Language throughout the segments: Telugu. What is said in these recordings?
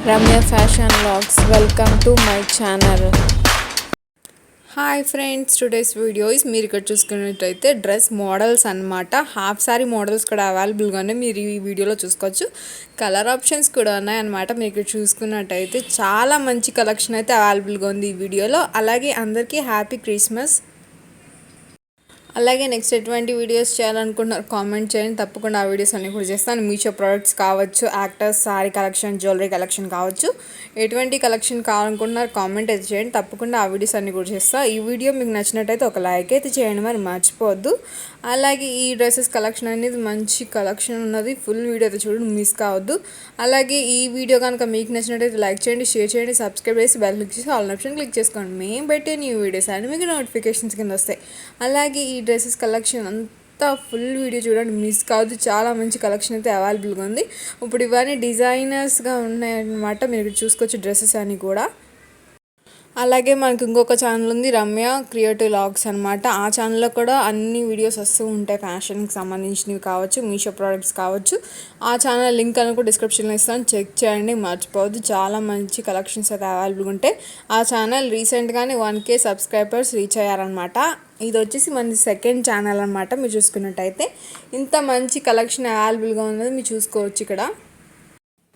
Ramya Fashion Vlogs. Welcome to my channel. Hi friends, today's video is మీరు ఇక్కడ చూసుకున్నట్టయితే డ్రెస్ మోడల్స్ అనమాట. హాఫ్ సారీ మోడల్స్ కూడా అవైలబుల్గా ఉన్నాయి. మీరు ఈ వీడియోలో చూసుకోవచ్చు. కలర్ ఆప్షన్స్ కూడా ఉన్నాయన్నమాట. మీరు ఇక్కడ చూసుకున్నట్టయితే చాలా మంచి కలెక్షన్ అయితే అవైలబుల్గా ఉంది ఈ వీడియోలో. అలాగే అందరికీ హ్యాపీ క్రిస్మస్. అలాగే నెక్స్ట్ ఎటువంటి వీడియోస్ చేయాలనుకుంటున్నారు కామెంట్ చేయండి, తప్పకుండా ఆ వీడియోస్ అన్నీ కూడా చేస్తాను. మీషో ప్రోడక్ట్స్ కావచ్చు, actors sorry collection, jewellery collection కావచ్చు, ఎటువంటి కలెక్షన్ కావాలనుకుంటున్నారు కామెంట్ అయితే చేయండి, తప్పకుండా ఆ వీడియోస్ అన్నీ కూడా చేస్తాను. ఈ వీడియో మీకు నచ్చినట్టయితే ఒక లైక్ అయితే చేయండి, మరి మర్చిపోవద్దు. అలాగే ఈ డ్రెస్సెస్ కలెక్షన్ అనేది మంచి కలెక్షన్ ఉన్నది, ఫుల్ వీడియో అయితే చూడండి, మిస్ కావద్దు. అలాగే ఈ వీడియో కనుక మీకు నచ్చినట్టయితే లైక్ చేయండి, షేర్ చేయండి, సబ్స్క్రైబ్ చేసి బెల్ క్లిక్ చేసి ఆల్ ఆప్షన్ క్లిక్ చేసుకోండి. మేము పెట్టే న్యూ వీడియోస్ అని మీకు నోటిఫికేషన్స్ కింద వస్తాయి. అలాగే ఈ డ్రెస్సెస్ కలెక్షన్ అంతా ఫుల్ వీడియో చూడండి, మిస్ కాదు. చాలా మంచి కలెక్షన్ అయితే అవైలబుల్గా ఉంది. ఇప్పుడు ఇవన్నీ డిజైనర్స్గా ఉన్నాయన్నమాట. మీరు చూసుకోవచ్చు డ్రెస్సెస్ అని కూడా. అలాగే మనకి ఇంకొక ఛానల్ ఉంది, రమ్య క్రియేటివ్ వ్లాగ్స్ అనమాట. ఆ ఛానల్లో కూడా అన్ని వీడియోస్ వస్తూ ఉంటాయి, ఫ్యాషన్కి సంబంధించినవి కావచ్చు, మీషో ప్రోడక్ట్స్ కావచ్చు. ఆ ఛానల్ లింక్ అని కూడా డిస్క్రిప్షన్లో ఇస్తాను, చెక్ చేయండి, మర్చిపోవద్దు. చాలా మంచి కలెక్షన్స్ అయితే అవైలబుల్గా ఉంటాయి. ఆ ఛానల్ రీసెంట్గానే 1K సబ్స్క్రైబర్స్ రీచ్ అయ్యారనమాట. ఇది వచ్చేసి మన సెకండ్ ఛానల్ అనమాట. మీరు చూసుకున్నట్టయితే ఇంత మంచి కలెక్షన్ అవైలబుల్గా ఉన్నది మీరు చూసుకోవచ్చు. ఇక్కడ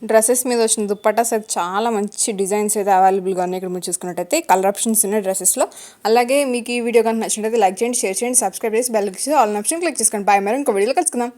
డ్రెస్సెస్ మీద వచ్చిన దుప్పటాస్ అయితే చాలా మంచి డిజైన్స్ అయితే అవైలబుల్గా ఉన్నాయి. ఇక్కడ మీరు చూసుకున్నట్టయితే కలర్ ఆప్షన్స్ ఉన్నాయి డ్రెస్సెస్లో. అలాగే మీకు ఈ వీడియో కనుక నచ్చినట్టయితే లైక్ చేయండి, షేర్ చేయండి, సబ్స్క్రైబ్ చేసి బెల్ క్లిక్ చేసి ఆల్ ఆప్షన్ క్లిక్ చేసుకోండి. బాయ్, మరి ఇంకో వీడియోలో కలుసుకుందాం.